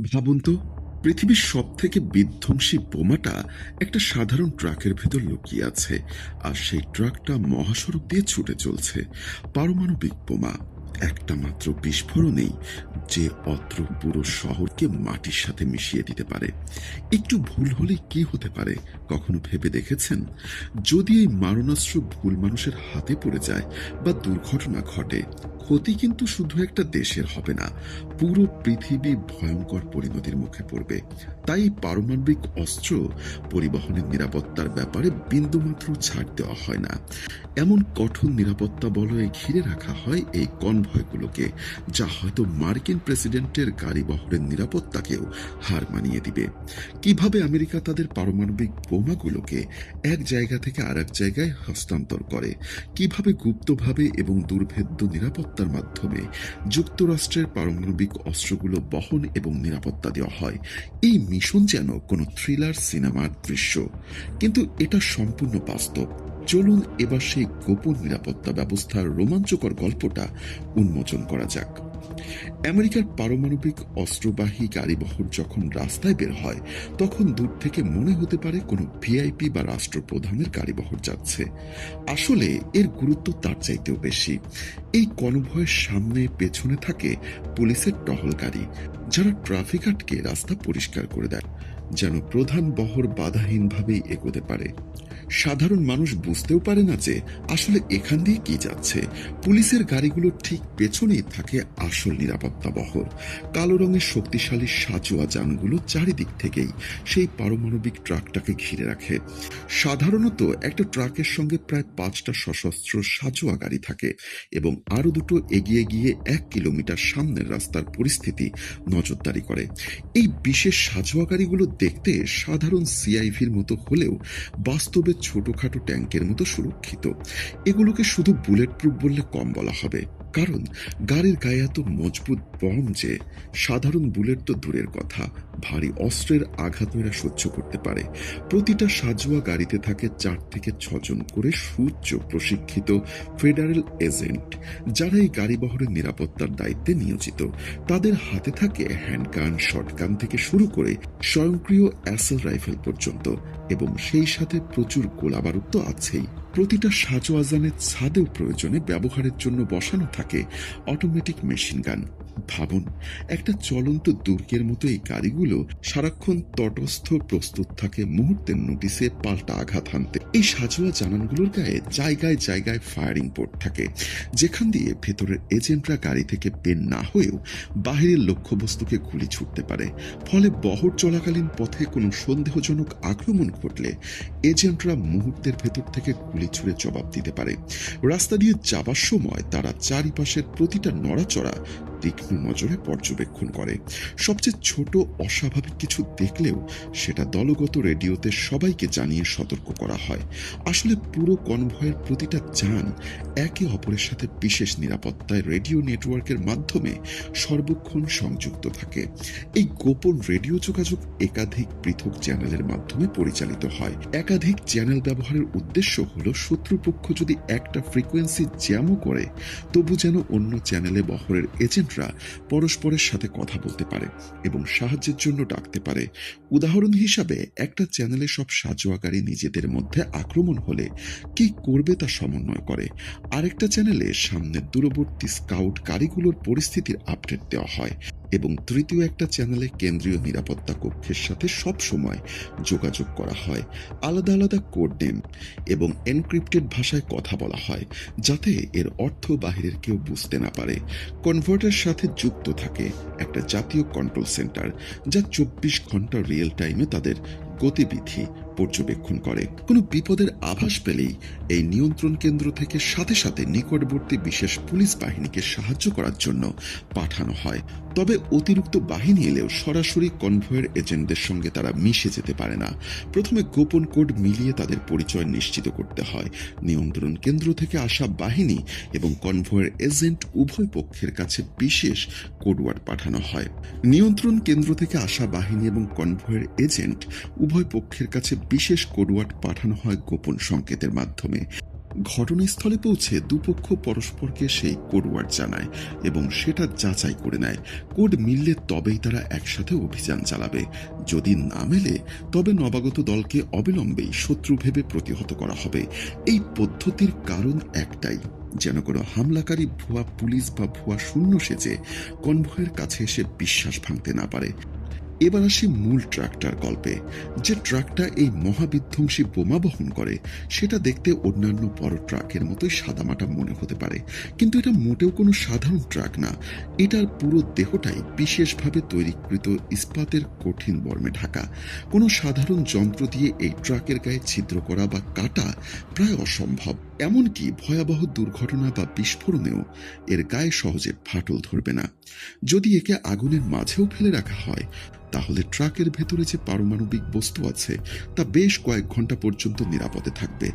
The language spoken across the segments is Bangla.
ভাবুন তো, পৃথিবীর সবথেকে বিধ্বংসী বোমাটা একটা সাধারণ ট্রাকের ভেতর লুকিয়ে আছে, আর সেই ট্রাকটা মহাসড়ক দিয়ে ছুটে চলছে। পারমাণবিক বোমা একটা মাত্র বিস্ফোরণেই যে অত্র পুরো শহরকে মাটির সাথে মিশিয়ে দিতে পারে। একটু ভুল হলে কি হতে পারে কখনো ভেবে দেখেছেন? যদি এই মারণাস্ত্র ভুল মানুষের হাতে পড়ে যায় বা দুর্ঘটনা ঘটে, ক্ষতি কিন্তু শুধু একটা দেশের হবে না, পুরো পৃথিবী ভয়ঙ্কর পরিণতির মুখে পড়বে। তাই পারমাণবিক অস্ত্র পরিবহনের নিরাপত্তার ব্যাপারে বিন্দুমাত্র ছাড় দেওয়া হয় না। এমন কঠোর নিরাপত্তা বলয়ে ঘিরে রাখা হয় এই কনভয়গুলোকে, যা হয়তো মার্কিন প্রেসিডেন্টের গাড়ি বহরের নিরাপত্তাকেও হার মানিয়ে দিবে। কিভাবে আমেরিকা তাদের পারমাণবিক বোমাগুলোকে এক জায়গা থেকে আরেক জায়গায় হস্তান্তর করে, কিভাবে গুপ্তভাবে এবং দুর্ভেদ্য নিরাপত্তার মাধ্যমে যুক্তরাষ্ট্রের পারমাণবিক অস্ত্রগুলো বহন এবং নিরাপত্তা দেওয়া হয়, এই মিশন যেন কোনো থ্রিলার সিনেমার দৃশ্য, কিন্তু এটা সম্পূর্ণ বাস্তব। চলুন এবার সেই গোপন নিরাপত্তা ব্যবস্থার রোমাঞ্চকর গল্পটা উন্মোচন করা যাক। আমেরিকার পারমাণবিক অস্ত্রবাহী গাড়িবহর যখন রাস্তায় বের হয়, তখন দূর থেকে মনে হতে পারে কোনো ভিআইপি বা রাষ্ট্রপ্রধানের গাড়িবহর যাচ্ছে। আসলে এর গুরুত্ব তার চাইতেও বেশি। এই কনভয়ের সামনে পেছনে থাকে পুলিশের টহল গাড়ি, যারা ট্রাফিক আটকে রাস্তা পরিষ্কার করে দেয়, যেন প্রধান বহর বাধাহীনভাবেই এগোতে পারে। সাধারণ মানুষ বুঝতেও পারে না যে আসলে এখান দিয়ে কি যাচ্ছে। পুলিশের গাড়িগুলোর ঠিক পেছনেই থাকে আসল নিরাপত্তা বহর। কালো রঙের শক্তিশালী সাঁজোয়া যানগুলো চারিদিক থেকেই সেই পারমাণবিক ট্রাকটাকে ঘিরে রাখে। সাধারণত একটা ট্রাকের সঙ্গে প্রায় 5টা সশস্ত্র সাঁজোয়া গাড়ি থাকে, এবং আরো দুটো এগিয়ে গিয়ে 1 কিলোমিটার সামনের রাস্তার পরিস্থিতি নজরদারি করে। এই বিশেষ সাঁজোয়া গাড়িগুলো দেখতে সাধারণ সিআইভির মতো হলেও বাস্তবে ছোটখাটো ট্যাঙ্কের মতো সুরক্ষিত। এগুলোকে শুধু বুলেট প্রুফ বললে কম বলা হবে, কারণ গাড়ির গায়ে এত মজবুত বম যে সাধারণ বুলেট তো দূরের কথা, ভারী অস্ত্রের আঘাত এরা সহ্য করতে পারে। প্রতিটা সাজোয়া গাড়িতে থাকে 4 থেকে 6 জন করে সুউচ্চ প্রশিক্ষিত ফেডারেল এজেন্ট, যারা এই গাড়ি বহরের নিরাপত্তার দায়িত্বে নিয়োজিত। তাদের হাতে থাকে হ্যান্ডগান, শটগান থেকে শুরু করে স্বয়ংক্রিয় অ্যাসল রাইফেল পর্যন্ত, এবং সেই সাথে প্রচুর গোলাবারুদ তো আছেই। প্রতিটা সাজো আজানের ছাদেও প্রয়োজনে ব্যবহারের জন্য বসানো থাকে অটোমেটিক মেশিন গান। ভাবুন, একটা চলন্ত দুর্গের মতো এই গাড়িগুলো সারাক্ষণ তটস্থ প্রস্তুত থাকে মুহূর্তের নোটিসে পাল্টা আঘাত হানতে। এই সাজোয়া জানানগুলোর গায়ে জায়গায় জায়গায় ফায়ারিং পোর্ট থাকে, যেখান দিয়ে ভেতরের এজেন্টরা গাড়ি থেকে বের না হয়েও বাহিরের লক্ষ্যবস্তুকে গুলি ছুটতে পারে। ফলে বহর চলাকালীন পথে কোনো সন্দেহজনক আক্রমণ ঘটলে এজেন্টরা মুহূর্তের ভেতর থেকে গুলি ছুড়ে জবাব দিতে পারে। রাস্তা দিয়ে যাবার সময় তারা চারিপাশের প্রতিটা নড়াচড়া তীক্ষ্ণ নজরে পর্যবেক্ষণ করে। সবচেয়ে ছোট অস্বাভাবিক কিছু দেখলেও সেটা দলগত রেডিওতে সবাইকে জানিয়ে সতর্ক করা হয়। আসলে পুরো কনভয়ের প্রতিটা যান একে অপরের সাথে বিশেষ নিরাপত্তায় রেডিও নেটওয়ার্কের মাধ্যমে সর্বক্ষণ সংযুক্ত থাকে। এই গোপন রেডিও যোগাযোগ একাধিক পৃথক চ্যানেলের মাধ্যমে পরিচালিত হয়। একাধিক চ্যানেল ব্যবহারের উদ্দেশ্য হলো শত্রুপক্ষ যদি একটা ফ্রিকোয়েন্সি জ্যামও করে, তবু যেন অন্য চ্যানেলে বহরের এজেন্টরা পরস্পরের সাথে কথা বলতে পারে এবং সাহায্যের জন্য ডাকতে পারে। উদাহরণ হিসাবে, একটা চ্যানেলে সব সাজোয়া গাড়ি নিজেদের মধ্যে আক্রমণ হলে কি করবে তা সমন্বয় করে, আরেকটা চ্যানেলে সামনের দূরবর্তী স্কাউট গাড়িগুলোর পরিস্থিতির আপডেট দেওয়া হয়, এবং তৃতীয় একটা চ্যানেলে কেন্দ্রীয় নিরাপত্তা কক্ষের সাথে সব সময় যোগাযোগ করা হয়। আলাদা আলাদা কোড নেম এবং এনক্রিপ্টেড ভাষায় কথা বলা হয়, যাতে এর অর্থ বাহিরের কেউ বুঝতে না পারে। কনভার্টার সাথে যুক্ত থাকে একটা জাতীয় কন্ট্রোল সেন্টার, যা 24 ঘন্টা রিয়েল টাইমে তাদের গতিবিধি পর্যবেক্ষণ করে। কোনো বিপদের আভাস পেলেই এই নিয়ন্ত্রণ কেন্দ্র থেকে সাথে সাথে নিকটবর্তী বিশেষ পুলিশ বাহিনীকে সাহায্য করার জন্য পাঠানো হয়। তবে অতিরিক্ত বাহিনী এলেও সরাসরি কনভয়ের এজেন্টদের সঙ্গে তারা মিশে যেতে পারে না। প্রথমে গোপন কোড মিলিয়ে তাদের পরিচয় নিশ্চিত করতে হয়। নিয়ন্ত্রণ কেন্দ্র থেকে আসা বাহিনী এবং কনভয়ের এজেন্ট উভয় পক্ষের কাছে বিশেষ কোডওয়ার্ড পাঠানো হয়। নিয়ন্ত্রণ কেন্দ্র থেকে আসা বাহিনী এবং কনভয়ের এজেন্ট উভয় পক্ষের কাছে বিশেষ কোডওয়ার্ড পাঠানো হয় গোপন সংকেতের মাধ্যমে। ঘটনাস্থলে পৌঁছে দুপক্ষ পরস্পরকে সেই কোড ওয়ার্ড জানায় এবং সেটা যাচাই করে নেয়। কোড মিললে তবেই তারা একসাথে অভিযান চালাবে। যদি না মেলে তবে নবাগত দলকে অবিলম্বেই শত্রু ভেবে প্রতিহত করা হবে। এই পদ্ধতির কারণ একটাই, যেন কোনো হামলাকারী ভুয়া পুলিশ বা ভুয়া শূন্য সেজে কনভয়ের কাছে এসে বিশ্বাস ভাঙতে না পারে। এবার আসি মূল ট্রাকটার গল্পে। যে ট্রাকটা এই মহাবিধ্বংসী বোমা বহন করে সেটা দেখতে অন্যান্য বড় ট্রাকের মতোই সাদামাটা মনে হতে পারে, কিন্তু এটা মোটেও কোনো সাধারণ ট্রাক না। এটার পুরো দেহটাই বিশেষভাবে তৈরিকৃত ইস্পাতের কঠিন বর্মে ঢাকা। কোনো সাধারণ যন্ত্র দিয়ে এই ট্রাকের গায়ে ছিদ্র করা বা কাটা প্রায় অসম্ভব। এমনকি ভয়াবহ দুর্ঘটনা বা বিস্ফোরণেও এর গায়ে সহজে ফাটল ধরবে না। যদি একে আগুনের মাঝেও ফেলে রাখা হয় তাহলে ট্রাকের ভেতরে যে পারমাণবিক বস্তু আছে তা বেশ কয়েক ঘন্টা পর্যন্ত নিরাপদে থাকবে।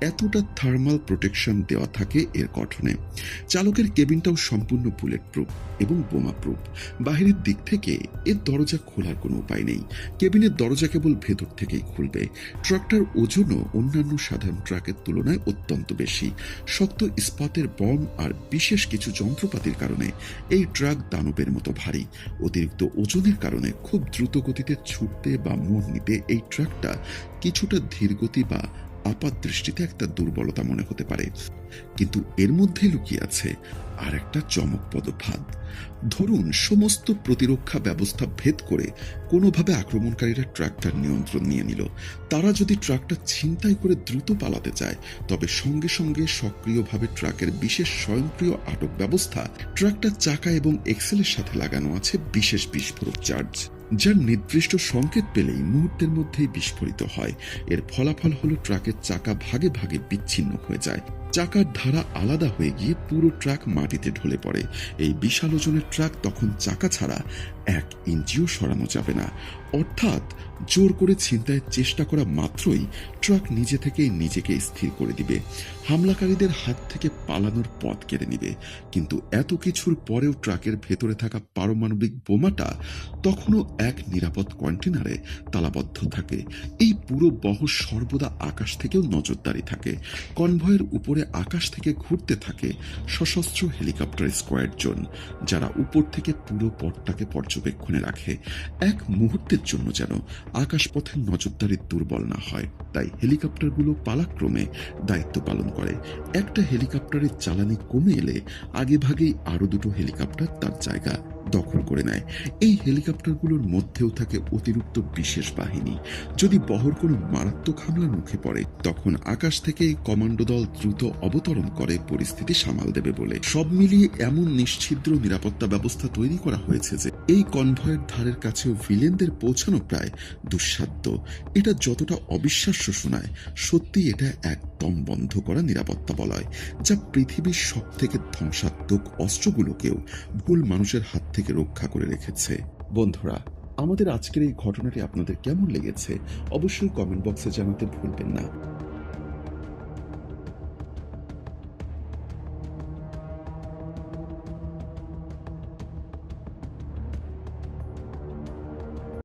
এতটা থার্মাল প্রোটেকশন দেওয়া থাকে এর গঠনে। চালকের কেবিনটাও সম্পূর্ণ বুলেট প্রুফ এবং বোমা প্রুফ। বাহিরের দিক থেকে এর দরজা খোলার কোনো উপায় নেই। কেবিনের দরজা কেবল ভেতর থেকেই খুলবে। ট্রাকটার ওজনও অন্যান্য সাধারণ ট্রাকের তুলনায় অত্যন্ত বেশি। শক্ত ইস্পাতের বম আর বিশেষ কিছু যন্ত্রপাতির কারণে এই ট্রাক দানবের মতো ভারী। অতিরিক্ত ওজনের কারণে খুব দ্রুত গতিতে ছুটতে বা মোড় নিতে এই ট্রাকটা কিছুটা ধীরগতি বা আপাত দৃষ্টিতে একটা দুর্বলতা মনে হতে পারে, কিন্তু এর মধ্যে লুকিয়ে আছে আর একটা চমকপ্রদ ফাঁদ। ধরুন সমস্ত প্রতিরক্ষা ব্যবস্থা ভেদ করে কোনোভাবে আক্রমণকারীরা ট্রাকটার নিয়ন্ত্রণ নিয়ে নিল। তারা যদি ট্রাকটা ছিনতাই করে দ্রুত পালাতে চায় তবে সঙ্গে সঙ্গে সক্রিয়ভাবে ট্রাকের বিশেষ স্বয়ংক্রিয় আটক ব্যবস্থা, ট্রাকটার চাকা এবং এক্সেলের সাথে লাগানো আছে বিশেষ বিস্ফোরক চার্জ, যার নির্দিষ্ট সংকেত পেলেই মুহূর্তের মধ্যেই বিস্ফোরিত হয়। এর ফলাফল হলো ট্রাকের চাকা ভাগে ভাগে বিচ্ছিন্ন হয়ে যায়। চাকার ধারা আলাদা হয়ে গিয়ে পুরো ট্রাক মাটিতে ঢলে পড়ে। এই বিশাল ওজনের ট্রাক তখন চাকা ছাড়া 1 ইঞ্চিও সরানো যাবে না। অর্থাৎ জোর করে ছিনতাইয়ের চেষ্টা করা মাত্রই ট্রাক নিজে থেকেই নিজেকে স্থির করে দিবে, হামলাকারীদের হাত থেকে পালানোর পথ কেড়ে নিবে। কিন্তু এত কিছুর পরেও ট্রাকের ভেতরে থাকা পারমাণবিক বোমাটা তখনও এক নিরাপদ কন্টেনারে তালাবদ্ধ থাকে। এই পুরো বহর সর্বদা আকাশ থেকেও নজরদারি থাকে। কনভয়ের উপরে আকাশ থেকে ঘুরতে থাকে সশস্ত্র হেলিকপ্টার স্কোয়াড্রন, যারা উপর থেকে পুরো পথটাকে পর্যবেক্ষণে রাখে। এক মুহূর্তের জন্য যেন আকাশপথের নজরদারি দুর্বল না হয়, তাই হেলিকপ্টারগুলো পালাক্রমে দায়িত্ব পালন করে। একটা হেলিকপ্টারের জ্বালানি কমে এলে আগেভাগেই আরো দুটো হেলিকপ্টার তার জায়গা দখল করে নেয়। এই হেলিকপ্টারগুলোর মধ্যেও থাকে অতিরিক্ত বিশেষ বাহিনী। যদি বহর কোনো মারাত্মক হামলার মুখে পড়ে তখন আকাশ থেকে কমান্ডো দল দ্রুত অবতরণ করে পরিস্থিতি সামাল দেবে বলে। সব মিলিয়ে এমন নিশ্ছিদ্র নিরাপত্তা ব্যবস্থা তৈরি করা হয়েছে যে এই কনভয়ের ধারের কাছেও ভিলেনদের পৌঁছানো প্রায় দুঃসাধ্য। এটা যতটা অবিশ্বাস্য শোনায়, সত্যি এটা একদম বন্ধ করা নিরাপত্তা বলয়, যা পৃথিবীর সব থেকে ধ্বংসাত্মক অস্ত্রগুলোকেও ভুল মানুষের হাত থেকে রক্ষা করে রেখেছে। বন্ধুরা, আমাদের আজকের এই ঘটনাটি আপনাদের কেমন লেগেছে অবশ্যই কমেন্ট বক্সে জানাতে ভুলবেন না।